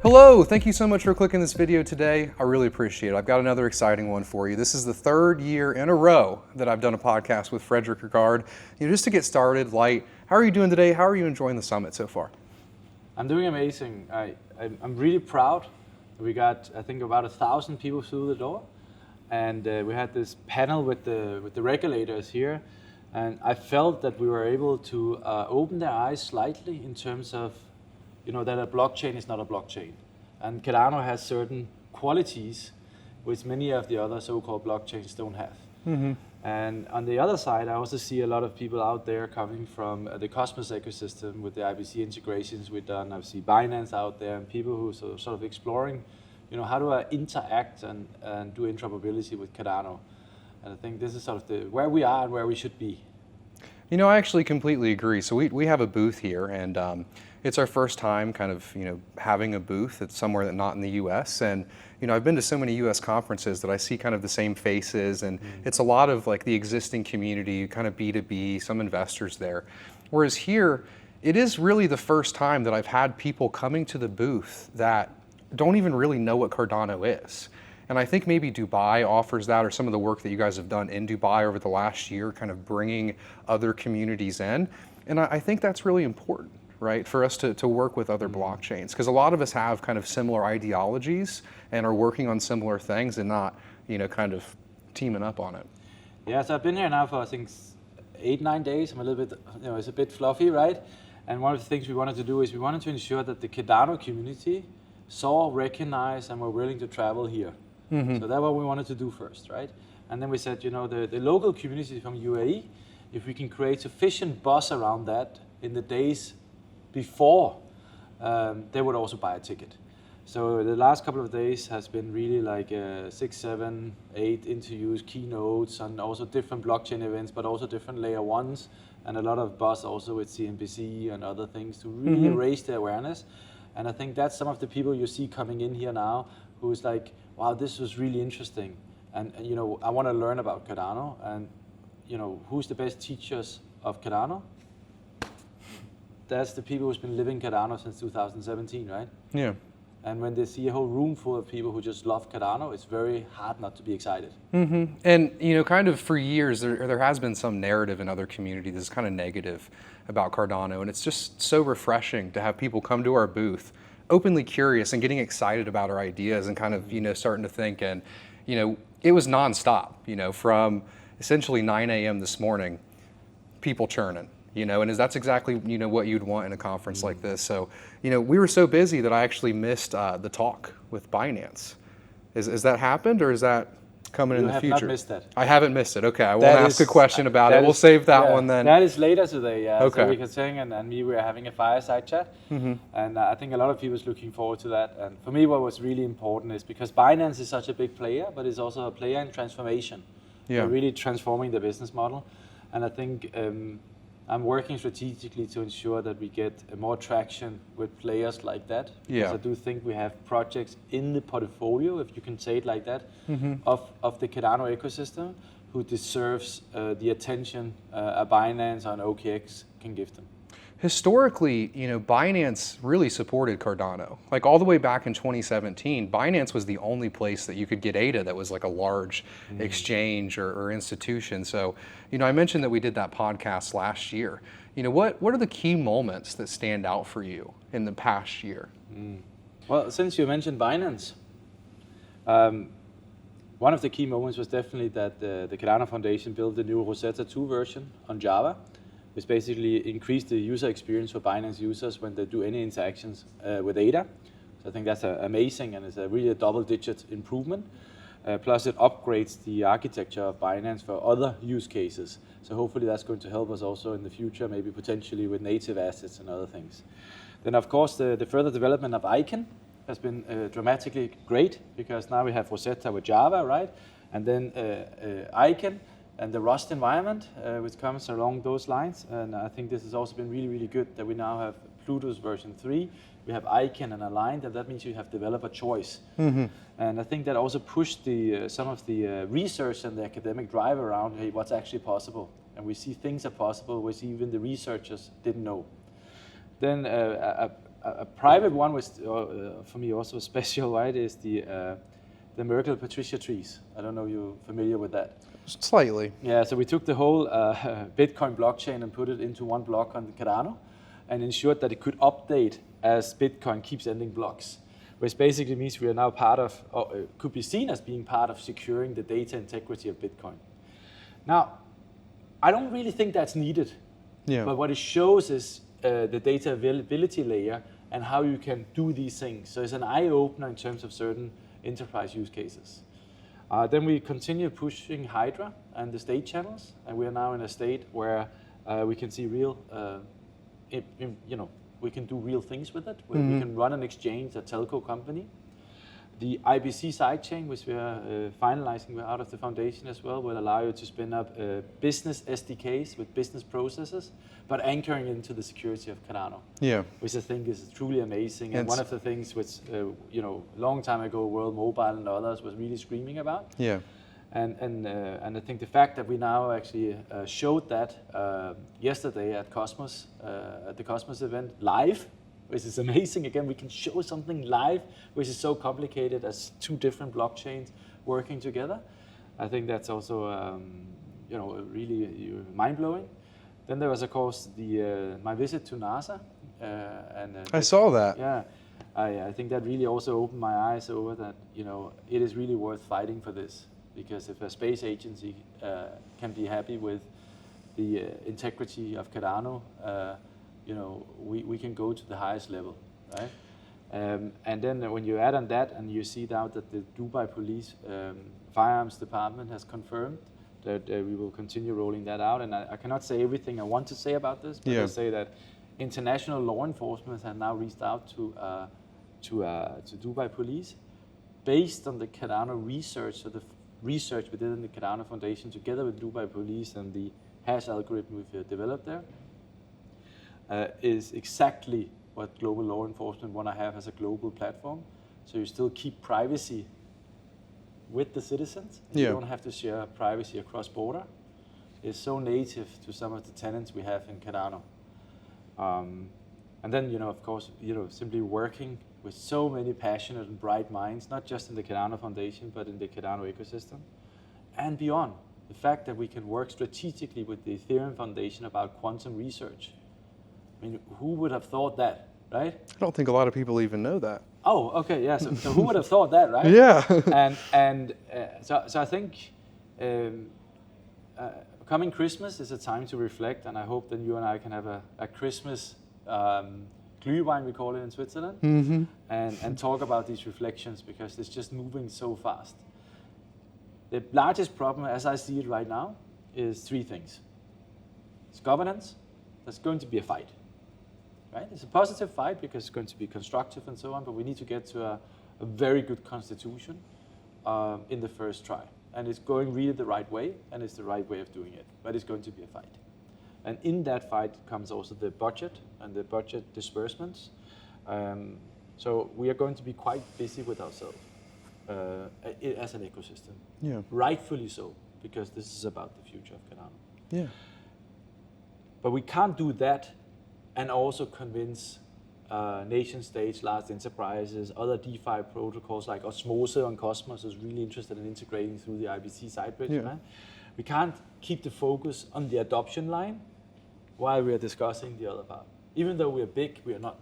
Hello, thank you so much for clicking this video today. I really appreciate it. I've got another exciting one for you. This is the third year in a row that I've done a podcast with Frederik Gregaard. Just to get started, Light, how are you doing today? How are you enjoying the summit so far? I'm doing amazing. I'm really proud. We got, I think, about 1,000 people through the door. And we had this panel with the regulators here. And I felt that we were able to open their eyes slightly in terms of that a blockchain is not a blockchain. And Cardano has certain qualities which many of the other so-called blockchains don't have. Mm-hmm. And on the other side, I also see a lot of people out there coming from the Cosmos ecosystem with the IBC integrations we've done. I see Binance out there and people who are sort of exploring, how do I interact and do interoperability with Cardano? And I think this is sort of where we are and where we should be. I actually completely agree. So we have a booth here, and it's our first time kind of, having a booth that's somewhere that not in the US. And, I've been to so many US conferences that I see kind of the same faces, and it's a lot of like the existing community, kind of B2B, some investors there. Whereas here, it is really the first time that I've had people coming to the booth that don't even really know what Cardano is. And I think maybe Dubai offers that, or some of the work that you guys have done in Dubai over the last year, kind of bringing other communities in. And I think that's really important, right, for us to work with other blockchains, because a lot of us have kind of similar ideologies and are working on similar things and not, kind of teaming up on it. Yeah, so I've been here now for, I think, 8-9 days. I'm a little bit, it's a bit fluffy, right? And one of the things we wanted to do is we wanted to ensure that the Cardano community saw, recognized, and were willing to travel here. Mm-hmm. So that's what we wanted to do first, right? And then we said, the local community from UAE, if we can create sufficient buzz around that in the days before, they would also buy a ticket. So the last couple of days has been really like 6, 7, 8 interviews, keynotes, and also different blockchain events, but also different layer ones, and a lot of buzz also with CNBC and other things to really raise the awareness. And I think that's some of the people you see coming in here now who is like, wow, this was really interesting. And I want to learn about Cardano. And, who's the best teachers of Cardano? That's the people who's been living Cardano since 2017, right? Yeah. And when they see a whole room full of people who just love Cardano, it's very hard not to be excited. Mm-hmm. And, kind of for years, there has been some narrative in other communities that's kind of negative about Cardano. And it's just so refreshing to have people come to our booth openly curious and getting excited about our ideas and kind of, starting to think. And, it was nonstop, from essentially 9 a.m. this morning, people churning, and that's exactly, what you'd want in a conference like this. So, we were so busy that I actually missed the talk with Binance. Is that happened, or is that coming in the future? You have not missed that. I haven't missed it. Okay, I won't ask a question about it. We'll save that one then. That is later today, yeah. Okay. So Rika Singh and me, we are having a fireside chat. Mm-hmm. And I think a lot of people is looking forward to that. And for me, what was really important is because Binance is such a big player, but it's also a player in transformation. Yeah. They're really transforming the business model. And I think I'm working strategically to ensure that we get more traction with players like that. Yeah. Because I do think we have projects in the portfolio, if you can say it like that, of the Cardano ecosystem who deserves the attention a Binance or an OKX can give them. Historically, Binance really supported Cardano. Like all the way back in 2017, Binance was the only place that you could get ADA that was like a large exchange or institution. So, I mentioned that we did that podcast last year. What are the key moments that stand out for you in the past year? Well, since you mentioned Binance, one of the key moments was definitely that the Cardano Foundation built the new Rosetta 2 version on Java, which basically increased the user experience for Binance users when they do any interactions with ADA. So I think that's amazing, and it's really a double-digit improvement. Plus it upgrades the architecture of Binance for other use cases. So hopefully that's going to help us also in the future, maybe potentially with native assets and other things. Then of course the further development of Icon has been dramatically great, because now we have Rosetta with Java, right? And then Icon and the Rust environment, which comes along those lines. And I think this has also been really, really good that we now have Pluto's version 3. We have Icon and Aligned, and that means you have developer choice. Mm-hmm. And I think that also pushed some of the research and the academic drive around, hey, what's actually possible? And we see things are possible, which even the researchers didn't know. Then a private one was for me also special, right? Is the Merkle Patricia trees. I don't know if you're familiar with that. Slightly. Yeah, so we took the whole Bitcoin blockchain and put it into one block on the Cardano and ensured that it could update as Bitcoin keeps ending blocks, which basically means we are now part of, or could be seen as being part of securing the data integrity of Bitcoin. Now, I don't really think that's needed, but what it shows is the data availability layer and how you can do these things. So it's an eye-opener in terms of certain enterprise use cases. Then we continue pushing Hydra and the state channels, and we are now in a state where we can see real, we can do real things with it. We can run an exchange, a telco company. The IBC sidechain, which we are finalizing out of the foundation as well, will allow you to spin up business SDKs with business processes, but anchoring into the security of Cardano, which I think is truly amazing. And one of the things which, a long time ago, World Mobile and others was really screaming about. And I think the fact that we now actually showed that yesterday at Cosmos, at the Cosmos event live, which is amazing. Again, we can show something live, which is so complicated as two different blockchains working together. I think that's also, really mind-blowing. Then there was, of course, my visit to NASA. I saw that. Yeah, I think that really also opened my eyes over that, it is really worth fighting for this. Because if a space agency can be happy with the integrity of Cardano, we can go to the highest level, right? And then when you add on that and you see now that the Dubai Police Firearms Department has confirmed that we will continue rolling that out. And I cannot say everything I want to say about this, but I say that international law enforcement have now reached out to Dubai Police based on the Cardano research, so the research we did in the Cardano Foundation together with Dubai Police and the hash algorithm we've developed there. Is exactly what global law enforcement want to have as a global platform. So you still keep privacy with the citizens. And you don't have to share privacy across border. It's so native to some of the tenants we have in Cardano. And then, of course, simply working with so many passionate and bright minds, not just in the Cardano Foundation, but in the Cardano ecosystem and beyond. The fact that we can work strategically with the Ethereum Foundation about quantum research. I mean, who would have thought that, right? I don't think a lot of people even know that. Oh, okay, yeah. So who would have thought that, right? Yeah. So I think coming Christmas is a time to reflect, and I hope that you and I can have a Christmas Glühwein, we call it in Switzerland, and talk about these reflections because it's just moving so fast. The largest problem, as I see it right now, is three things. It's governance. There's going to be a fight. Right? It's a positive fight because it's going to be constructive and so on, but we need to get to a very good constitution in the first try. And it's going really the right way, and it's the right way of doing it, but it's going to be a fight. And in that fight comes also the budget and the budget disbursements. So we are going to be quite busy with ourselves as an ecosystem. Yeah. Rightfully so, because this is about the future of Cardano. Yeah. But we can't do that and also convince nation states, large enterprises, other DeFi protocols like Osmose on Cosmos is really interested in integrating through the IBC side bridge. Right? We can't keep the focus on the adoption line while we are discussing the other part. Even though we are big, we are not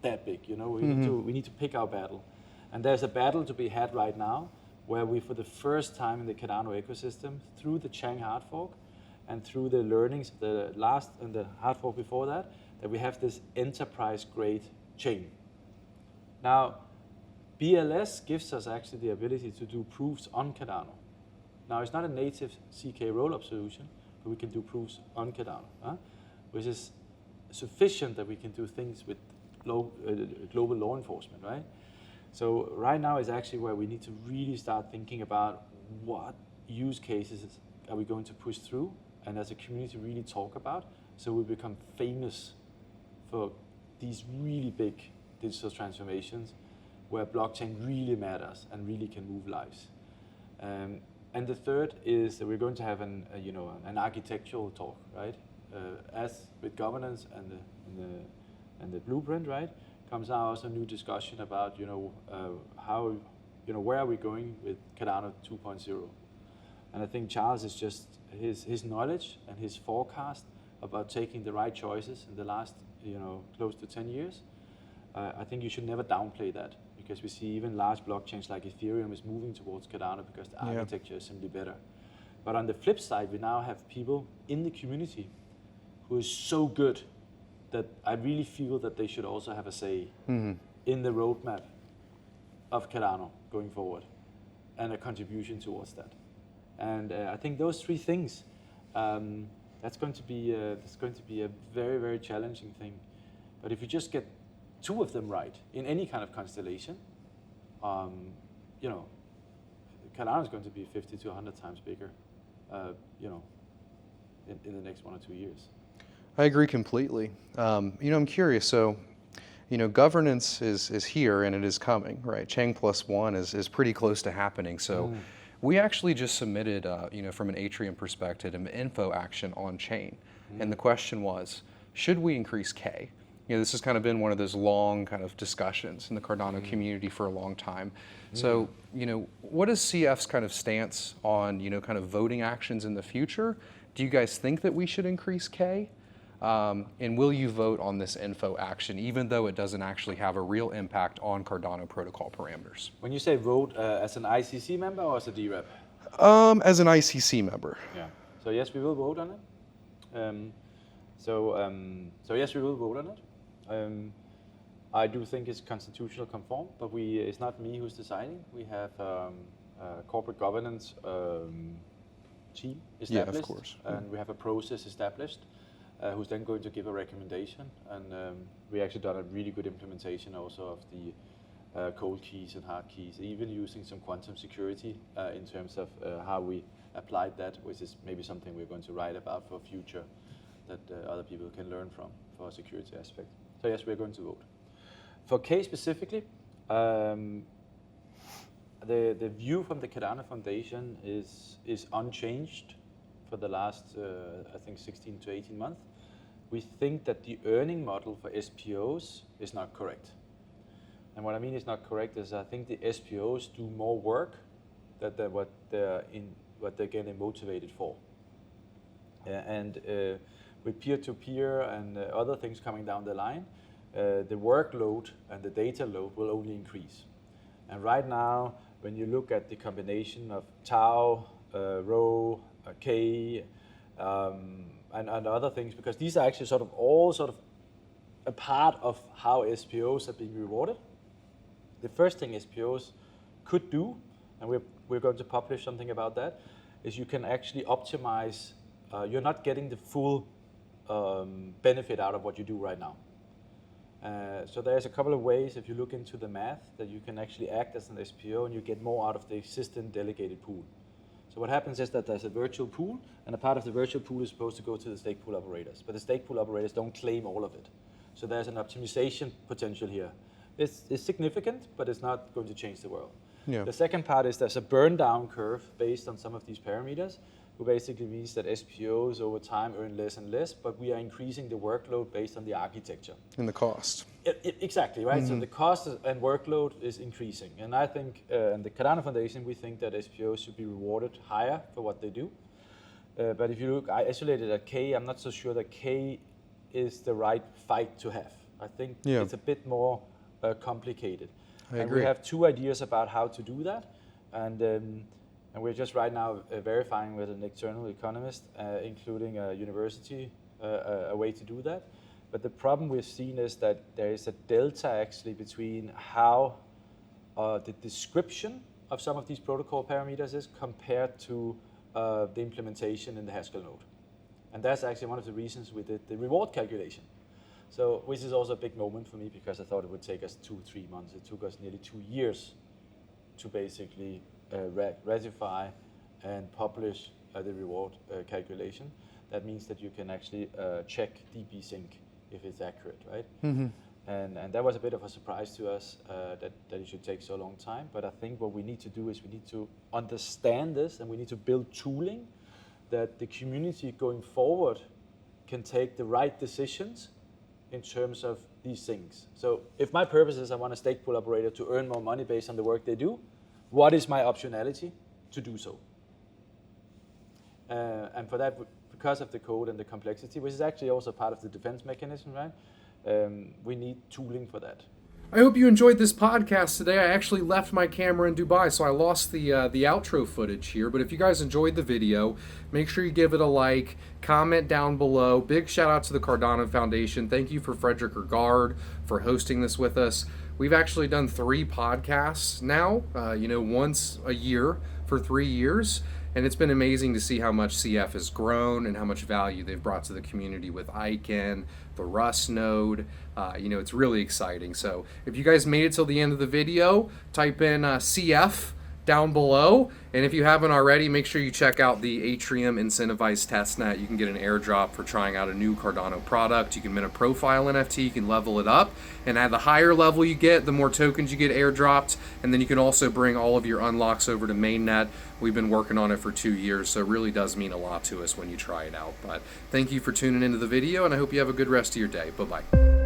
that big. We need to pick our battle. And there's a battle to be had right now where we, for the first time in the Cardano ecosystem, through the Chang hard fork and through the learnings of the last and the hard fork before that we have this enterprise-grade chain. Now, BLS gives us actually the ability to do proofs on Cardano. Now, it's not a native CK rollup solution, but we can do proofs on Cardano, which is sufficient that we can do things with global law enforcement, right? So right now is actually where we need to really start thinking about what use cases are we going to push through, and as a community really talk about, so we become famous for these really big digital transformations where blockchain really matters and really can move lives. And the third is that we're going to have an architectural talk, right? As with governance and the blueprint, right? comes now also a new discussion about, how, where are we going with Cardano 2.0? And I think Charles is just his knowledge and his forecast about taking the right choices in the last, close to 10 years. I think you should never downplay that, because we see even large blockchains like Ethereum is moving towards Cardano because the architecture is simply better. But on the flip side, we now have people in the community who is so good that I really feel that they should also have a say in the roadmap of Cardano going forward and a contribution towards that. And I think those three things, that's going to be a very, very challenging thing. But if you just get two of them right in any kind of constellation, Cardano is going to be 50 to 100 times bigger, in the next 1 or 2 years. I agree completely. I'm curious. So, governance is here and it is coming, right? Chang +1 is pretty close to happening. So, we actually just submitted, from an Atrium perspective, an info action on chain, and the question was, should we increase K? This has kind of been one of those long kind of discussions in the Cardano community for a long time. So, what is CF's kind of stance on, kind of voting actions in the future? Do you guys think that we should increase K? And will you vote on this info action, even though it doesn't actually have a real impact on Cardano protocol parameters? When you say vote, as an ICC member or as a DREP? As an ICC member. Yeah. So yes, we will vote on it. So yes, we will vote on it. I do think it's constitutional conform, but it's not me who's deciding. We have a corporate governance team established, of course. And we have a process established who's then going to give a recommendation. And we actually done a really good implementation also of the cold keys and hard keys, even using some quantum security in terms of how we applied that, which is maybe something we're going to write about for future that other people can learn from for a security aspect. So yes, we're going to vote. For K specifically, the view from the Cardano Foundation is unchanged for the last, I think, 16 to 18 months. We think that the earning model for SPOs is not correct. And what I mean is not correct is I think the SPOs do more work than what they're getting motivated for. With peer-to-peer and other things coming down the line, the workload and the data load will only increase. And right now, when you look at the combination of tau, rho, K, and other things, because these are actually all a part of how SPOs are being rewarded. The first thing SPOs could do, and we're going to publish something about that, is you can actually optimize. You're not getting the full benefit out of what you do right now. So there's a couple of ways, if you look into the math, that you can actually act as an SPO and you get more out of the existing delegated pool. So what happens is that there's a virtual pool, and a part of the virtual pool is supposed to go to the Stakepool operators, but the Stakepool operators don't claim all of it. So there's an optimization potential here. It's significant, but it's not going to change the world. Yeah. The second part is there's a burn down curve based on some of these parameters, who basically means that SPOs over time earn less and less, but we are increasing the workload based on the architecture. And the cost. Exactly, right? So the cost and workload is increasing. And I think, in the Cardano Foundation, we think that SPOs should be rewarded higher for what they do. But if you look isolated at K, I'm not so sure that K is the right fight to have. I think it's a bit more complicated. I agree. And we have two ideas about how to do that. And we're just right now verifying with an external economist, including a university, a way to do that. But the problem we've seen is that there is a delta actually between how the description of some of these protocol parameters is compared to the implementation in the Haskell node. And that's actually one of the reasons we did the reward calculation. So, which is also a big moment for me because I thought it would take us 2-3 months. It took us nearly 2 years to basically ratify and publish the reward calculation. That means that you can actually check DB sync if it's accurate, right? Mm-hmm. And that was a bit of a surprise to us that it should take so long time. But I think what we need to do is we need to understand this, and we need to build tooling that the community going forward can take the right decisions in terms of these things. So if my purpose is I want a stake pool operator to earn more money based on the work they do, what is my optionality to do so? And for that, because of the code and the complexity, which is actually also part of the defense mechanism, right? We need tooling for that. I hope you enjoyed this podcast today. I actually left my camera in Dubai, so I lost the outro footage here. But if you guys enjoyed the video, make sure you give it a like, comment down below. Big shout out to the Cardano Foundation. Thank you for Frederik Gregaard for hosting this with us. We've actually done 3 podcasts now, once a year for 3 years. And it's been amazing to see how much CF has grown and how much value they've brought to the community with Icon, the Rust node. It's really exciting. So if you guys made it till the end of the video, type in CF down below. And if you haven't already, make sure you check out the Atrium incentivized testnet. You can get an airdrop for trying out a new Cardano product. You can mint a profile NFT, you can level it up. And at the higher level you get, the more tokens you get airdropped. And then you can also bring all of your unlocks over to mainnet. We've been working on it for 2 years, so it really does mean a lot to us when you try it out. But thank you for tuning into the video, and I hope you have a good rest of your day. Bye-bye.